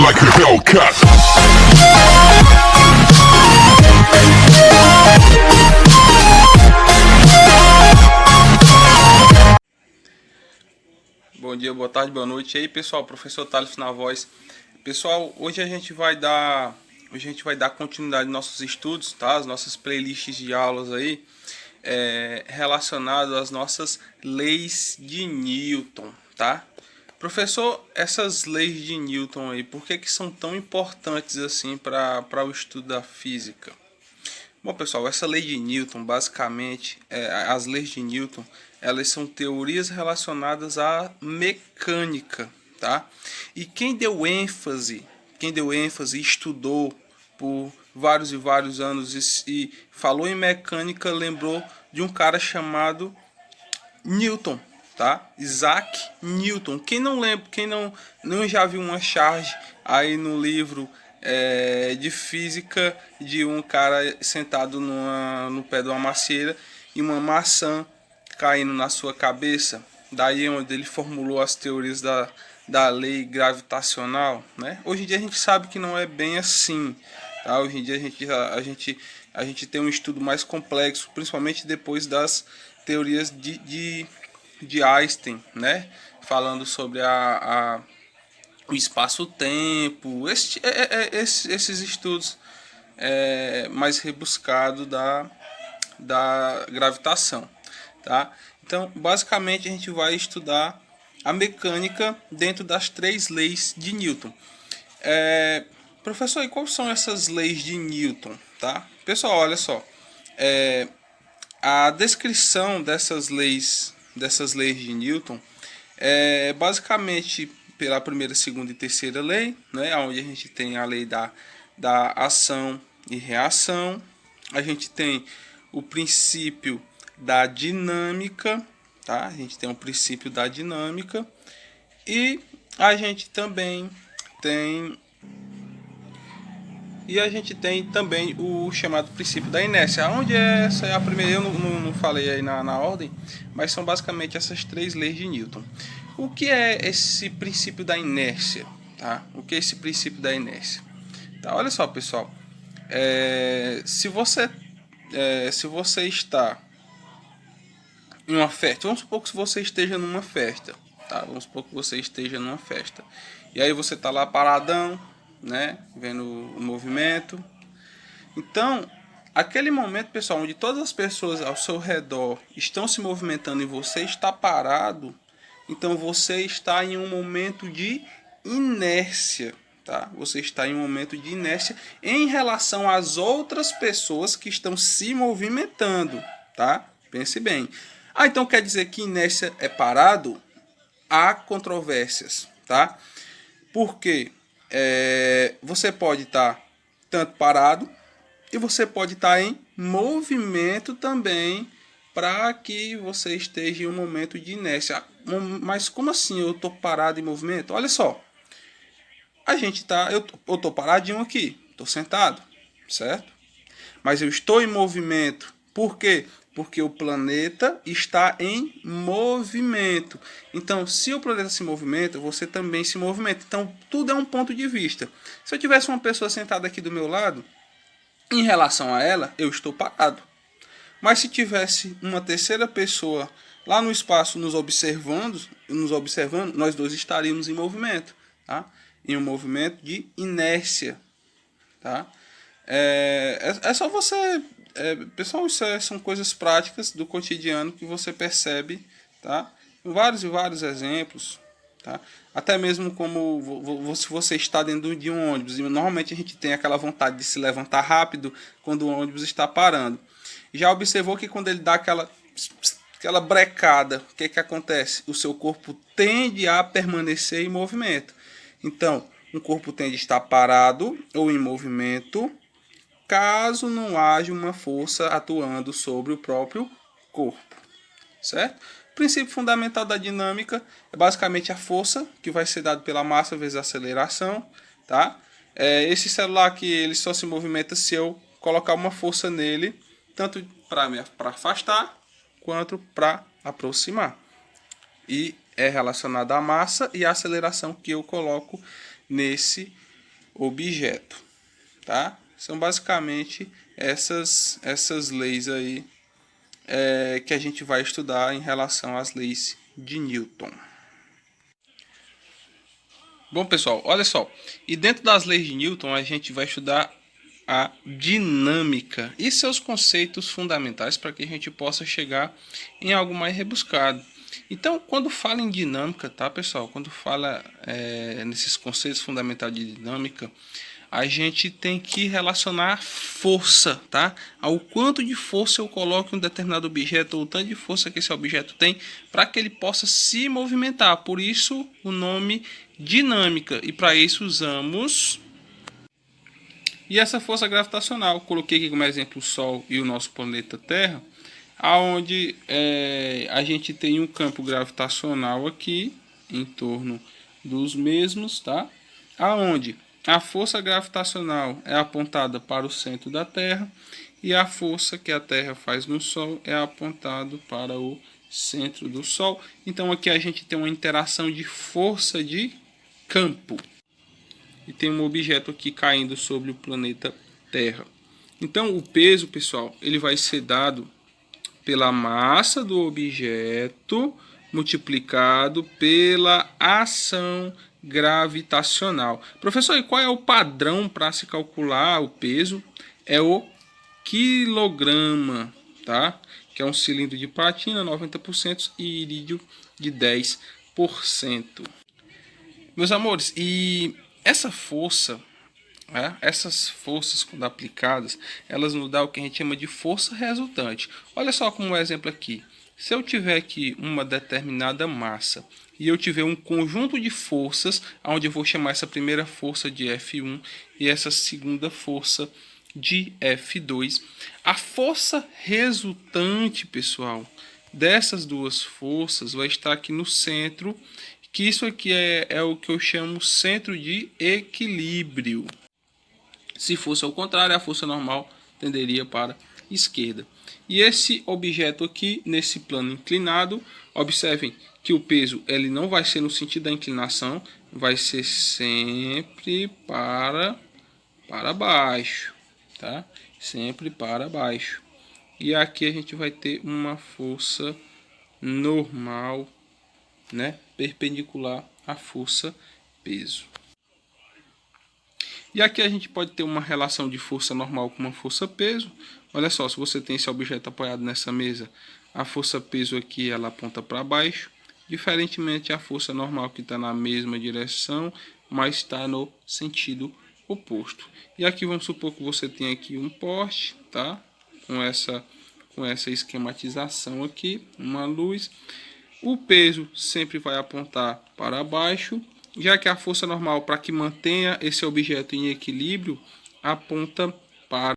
like a Hellcat. Bom dia, boa tarde, boa noite. E aí, pessoal, professor Thales na voz. Pessoal, hoje a gente vai dar continuidade aos nossos estudos, tá? As nossas playlists de aulas aí relacionadas às nossas leis de Newton, tá? Professor, essas leis de Newton aí, por que são tão importantes assim para o estudo da física? Bom, pessoal, essa lei de Newton, basicamente, as leis de Newton, elas são teorias relacionadas à mecânica, tá? E quem deu ênfase, estudou por vários e vários anos e falou em mecânica, lembrou de um cara chamado Newton, tá? Isaac Newton. Quem não lembra, quem não já viu uma charge aí no livro de física de um cara sentado no pé de uma macieira e uma maçã caindo na sua cabeça? Daí é onde ele formulou as teorias da lei gravitacional, né? Hoje em dia a gente sabe que não é bem assim, tá? Hoje em dia a gente tem um estudo mais complexo, principalmente depois das teorias de Einstein, né? Falando sobre o espaço-tempo, esses estudos mais rebuscados da gravitação, tá? Então, basicamente, a gente vai estudar a mecânica dentro das três leis de Newton. Professor, e quais são essas leis de Newton, tá? Pessoal, olha só, a descrição dessas leis de Newton é basicamente pela primeira, segunda e terceira lei, né, onde a gente tem a lei da ação e reação, a gente tem o princípio da dinâmica, tá? A gente tem o princípio da dinâmica e a gente também tem também o chamado princípio da inércia, onde essa é a primeira, eu não falei aí na ordem, mas são basicamente essas três leis de Newton. O que é esse princípio da inércia? Tá? O que é esse princípio da inércia? Tá, olha só, pessoal, se você está em uma festa, vamos supor que você esteja numa festa, tá? Vamos supor que você esteja numa festa, e aí você está lá paradão, né, vendo o movimento. Então, aquele momento, pessoal, onde todas as pessoas ao seu redor estão se movimentando e você está parado, então você está em um momento de inércia, tá? Você está em um momento de inércia em relação às outras pessoas que estão se movimentando, tá? Pense bem. Então quer dizer que inércia é parado? Há controvérsias, tá? Porque você pode estar tanto parado e você pode estar em movimento também, para que você esteja em um momento de inércia. Mas como assim eu estou parado em movimento? Olha só, eu estou paradinho aqui, estou sentado, certo? Mas eu estou em movimento. Por quê? Porque o planeta está em movimento. Então, se o planeta se movimenta, você também se movimenta. Então, tudo é um ponto de vista. Se eu tivesse uma pessoa sentada aqui do meu lado, em relação a ela, eu estou parado. Mas se tivesse uma terceira pessoa lá no espaço nos observando, nós dois estaríamos em movimento, tá? Em um movimento de inércia, tá? É só você, pessoal, são coisas práticas do cotidiano que você percebe, tá? Vários e vários exemplos, tá? Até mesmo como se você está dentro de um ônibus e normalmente a gente tem aquela vontade de se levantar rápido quando o ônibus está parando. Já observou que quando ele dá aquela brecada, o que acontece? O seu corpo tende a permanecer em movimento. Então, um corpo tende a estar parado ou em movimento caso não haja uma força atuando sobre o próprio corpo, certo? O princípio fundamental da dinâmica é basicamente a força que vai ser dada pela massa vezes a aceleração, tá? Esse celular aqui ele só se movimenta se eu colocar uma força nele, tanto para afastar quanto para aproximar. E é relacionado à massa e à aceleração que eu coloco nesse objeto, tá? São basicamente essas leis aí que a gente vai estudar em relação às leis de Newton. Bom, pessoal, olha só. E dentro das leis de Newton, a gente vai estudar a dinâmica e seus conceitos fundamentais para que a gente possa chegar em algo mais rebuscado. Então, quando fala em dinâmica, tá, pessoal? Quando fala nesses conceitos fundamentais de dinâmica, a gente tem que relacionar força, tá? Ao quanto de força eu coloco em um determinado objeto, ou o tanto de força que esse objeto tem, para que ele possa se movimentar. Por isso, o nome dinâmica. E para isso usamos... E essa força gravitacional, coloquei aqui como exemplo o Sol e o nosso planeta Terra, aonde a gente tem um campo gravitacional aqui em torno dos mesmos, tá? Aonde a força gravitacional é apontada para o centro da Terra e a força que a Terra faz no Sol é apontada para o centro do Sol. Então aqui a gente tem uma interação de força de campo. E tem um objeto aqui caindo sobre o planeta Terra. Então o peso, pessoal, ele vai ser dado pela massa do objeto multiplicado pela ação gravitacional. Professor, e qual é o padrão para se calcular o peso? É o quilograma, tá? Que é um cilindro de platina 90% e irídio de 10%. Meus amores, e essa força, essas forças quando aplicadas, elas nos dão o que a gente chama de força resultante. Olha só como um exemplo aqui. Se eu tiver aqui uma determinada massa e eu tiver um conjunto de forças, onde eu vou chamar essa primeira força de F1 e essa segunda força de F2, a força resultante, pessoal, dessas duas forças vai estar aqui no centro, que isso aqui é o que eu chamo centro de equilíbrio. Se fosse ao contrário, a força normal tenderia para a esquerda. E esse objeto aqui, nesse plano inclinado, observem que o peso ele não vai ser no sentido da inclinação, vai ser sempre para baixo, tá? Sempre para baixo. E aqui a gente vai ter uma força normal, né, perpendicular à força peso. E aqui a gente pode ter uma relação de força normal com uma força peso. Olha só, se você tem esse objeto apoiado nessa mesa, a força peso aqui ela aponta para baixo, diferentemente a força normal que está na mesma direção, mas está no sentido oposto. E aqui vamos supor que você tem aqui um poste, tá? Com essa esquematização aqui, uma luz. O peso sempre vai apontar para baixo, já que a força normal para que mantenha esse objeto em equilíbrio aponta para...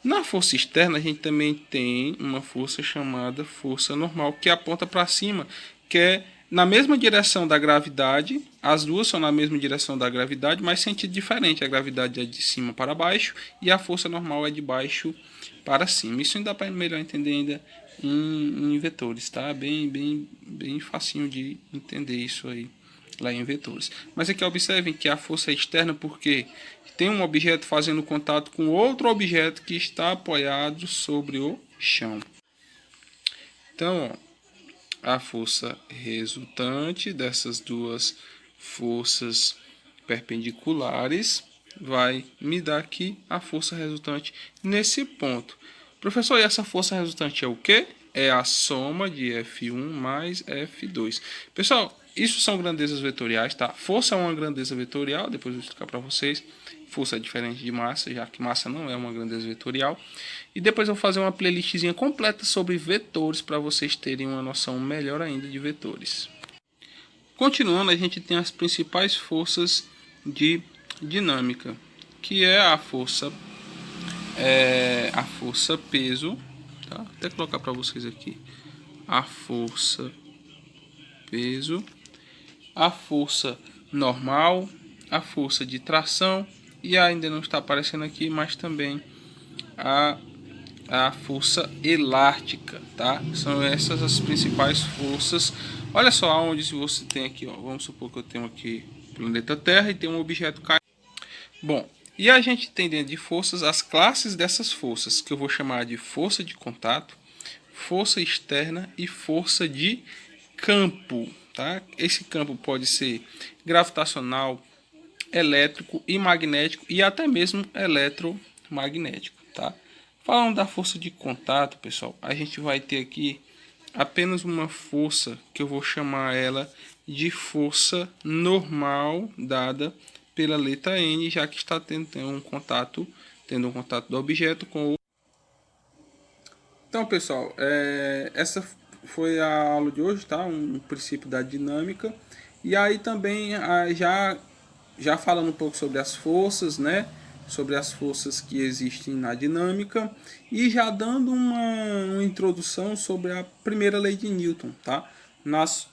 Na força externa a gente também tem uma força chamada força normal, que aponta para cima, que é na mesma direção da gravidade. As duas são na mesma direção da gravidade, mas sentido diferente. A gravidade é de cima para baixo e a força normal é de baixo para cima. Isso ainda dá para melhor entender ainda em vetores, tá? Bem facinho de entender isso aí lá em vetores. Mas aqui observem que a força é externa porque tem um objeto fazendo contato com outro objeto que está apoiado sobre o chão. Então, ó, a força resultante dessas duas forças perpendiculares vai me dar aqui a força resultante nesse ponto. Professor, e essa força resultante é o quê? É a soma de F1 mais F2. Pessoal, isso são grandezas vetoriais, tá? Força é uma grandeza vetorial, depois eu vou explicar para vocês. Força é diferente de massa, já que massa não é uma grandeza vetorial. E depois eu vou fazer uma playlistzinha completa sobre vetores para vocês terem uma noção melhor ainda de vetores. Continuando, a gente tem as principais forças de dinâmica, que é a força peso, tá? Vou até colocar para vocês aqui a força peso, a força normal, a força de tração e ainda não está aparecendo aqui, mas também a força elástica, tá? São essas as principais forças. Olha só onde você tem aqui, ó, vamos supor que eu tenho aqui o planeta Terra e tem um objeto caindo. Bom, e a gente tem dentro de forças as classes dessas forças, que eu vou chamar de força de contato, força externa e força de campo. Tá? Esse campo pode ser gravitacional, elétrico e magnético e até mesmo eletromagnético. Tá? Falando da força de contato, pessoal, a gente vai ter aqui apenas uma força que eu vou chamar ela de força normal dada pela letra N, já que está tendo um contato do objeto com o... Então, pessoal, essa foi a aula de hoje, tá? Um princípio da dinâmica. E aí também já falando um pouco sobre as forças, né? Sobre as forças que existem na dinâmica e já dando uma introdução sobre a primeira lei de Newton, tá? Nas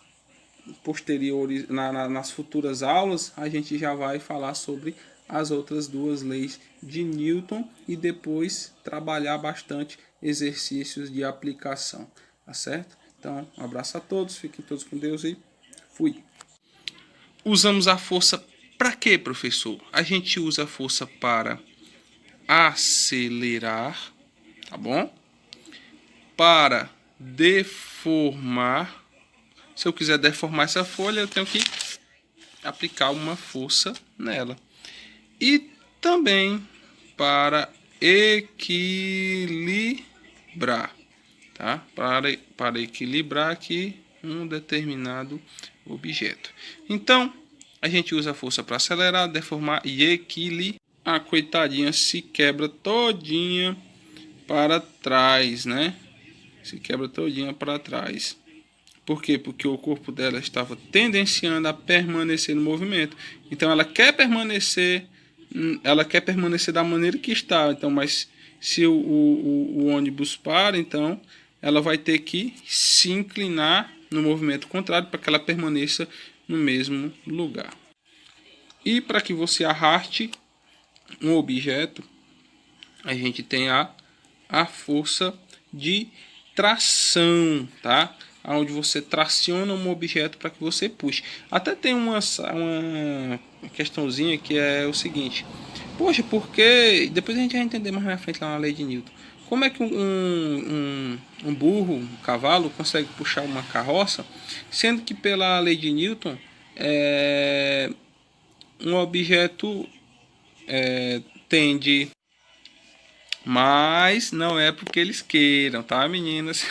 posteriores, nas futuras aulas, a gente já vai falar sobre as outras duas leis de Newton e depois trabalhar bastante exercícios de aplicação, tá certo? Então, um abraço a todos, fiquem todos com Deus e fui! Usamos a força para quê, professor? A gente usa a força para acelerar, tá bom? Para deformar. Se eu quiser deformar essa folha, eu tenho que aplicar uma força nela. E também para equilibrar, tá? Para equilibrar aqui um determinado objeto. Então, a gente usa a força para acelerar, deformar e equilibrar. A coitadinha se quebra todinha para trás, né? Se quebra todinha para trás. Por quê? Porque o corpo dela estava tendenciando a permanecer no movimento. Então ela quer permanecer da maneira que está. Então, mas se o ônibus para, então ela vai ter que se inclinar no movimento contrário para que ela permaneça no mesmo lugar. E para que você arraste um objeto, a gente tem a força de tração, tá? Onde você traciona um objeto para que você puxe. Até tem uma questãozinha que é o seguinte: poxa, porque depois a gente vai entender mais na frente lá na lei de Newton. Como é que um burro, um cavalo, consegue puxar uma carroça, sendo que pela lei de Newton um objeto tende, mas não é porque eles queiram, tá, meninas?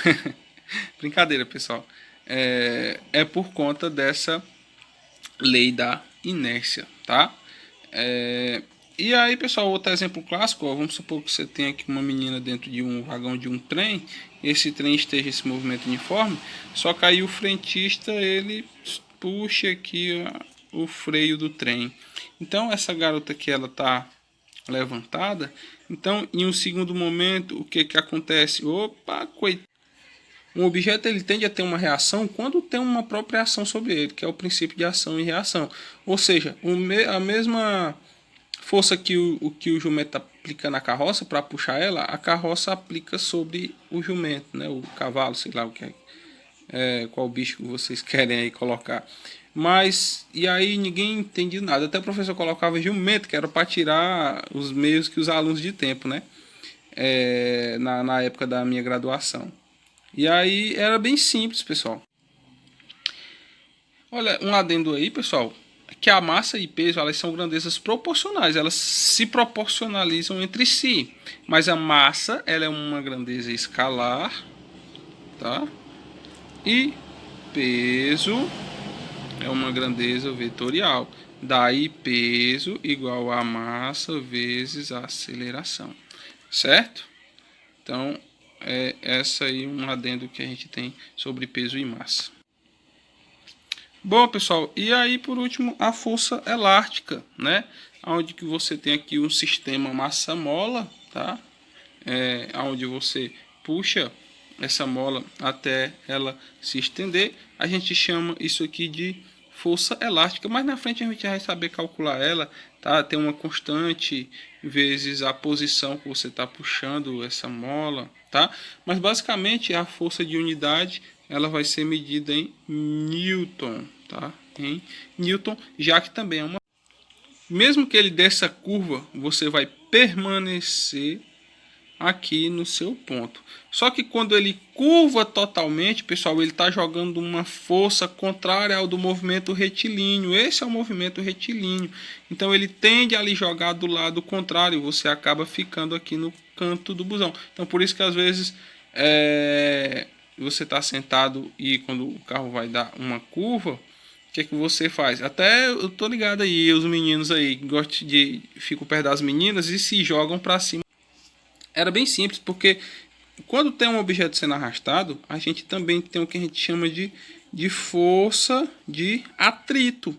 Brincadeira, pessoal. É por conta dessa lei da inércia, tá? E aí, pessoal, outro exemplo clássico, ó, vamos supor que você tem aqui uma menina dentro de um vagão de um trem, esse trem esteja esse movimento uniforme, só que aí o frentista, ele puxa aqui o freio do trem. Então, essa garota aqui, ela tá levantada, então, em um segundo momento, o que acontece? Opa, coitado! Um objeto ele tende a ter uma reação quando tem uma própria ação sobre ele, que é o princípio de ação e reação. Ou seja, a mesma força que o jumento aplica na carroça para puxar ela, a carroça aplica sobre o jumento, né? O cavalo, sei lá o que qual bicho que vocês querem aí colocar. Mas, e aí ninguém entendia nada. Até o professor colocava jumento, que era para tirar os meios que os alunos de tempo, né? Na época da minha graduação. E aí era bem simples, pessoal. Olha, um adendo aí, pessoal, que a massa e peso, elas são grandezas proporcionais, elas se proporcionalizam entre si. Mas a massa, ela é uma grandeza escalar, tá? E peso é uma grandeza vetorial. Daí peso igual a massa vezes a aceleração, certo? Então, essa aí um adendo que a gente tem sobre peso e massa. Bom, pessoal, e aí por último a força elástica, né? Onde que você tem aqui um sistema massa-mola, tá? Onde você puxa essa mola até ela se estender. A gente chama isso aqui de força elástica, mas na frente a gente vai saber calcular ela, tá? Tem uma constante vezes a posição que você está puxando essa mola, tá? Mas basicamente a força de unidade ela vai ser medida em Newton, tá? Em Newton, já que também é uma mesmo que ele desça a curva, você vai permanecer aqui no seu ponto. Só que quando ele curva totalmente, pessoal, ele está jogando uma força contrária ao do movimento retilíneo. Esse é o movimento retilíneo. Então ele tende a lhe jogar do lado contrário. Você acaba ficando aqui no canto do busão. Então por isso que às vezes você está sentado e quando o carro vai dar uma curva, o que é que você faz? Até eu tô ligado aí, os meninos aí gostam ficam perto das meninas e se jogam para cima. Era bem simples, porque quando tem um objeto sendo arrastado, a gente também tem o que a gente chama de força de atrito,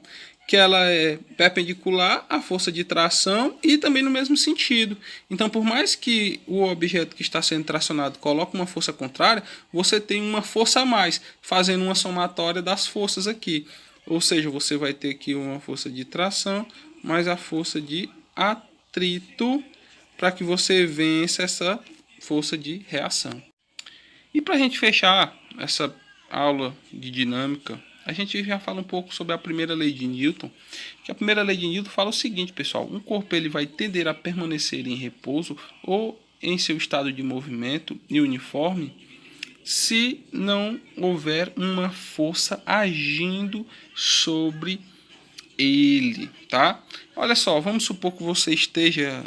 que ela é perpendicular à força de tração e também no mesmo sentido. Então, por mais que o objeto que está sendo tracionado coloque uma força contrária, você tem uma força a mais, fazendo uma somatória das forças aqui. Ou seja, você vai ter aqui uma força de tração mais a força de atrito, para que você vença essa força de reação. E para a gente fechar essa aula de dinâmica, a gente já fala um pouco sobre a primeira lei de Newton. Que a primeira lei de Newton fala o seguinte, pessoal: um corpo ele vai tender a permanecer em repouso ou em seu estado de movimento e uniforme se não houver uma força agindo sobre ele, tá? Olha só, vamos supor que você esteja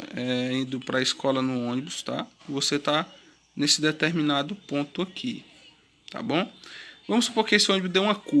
indo para a escola no ônibus, tá? Você está nesse determinado ponto aqui, tá bom? Vamos supor que esse ônibus deu uma curva.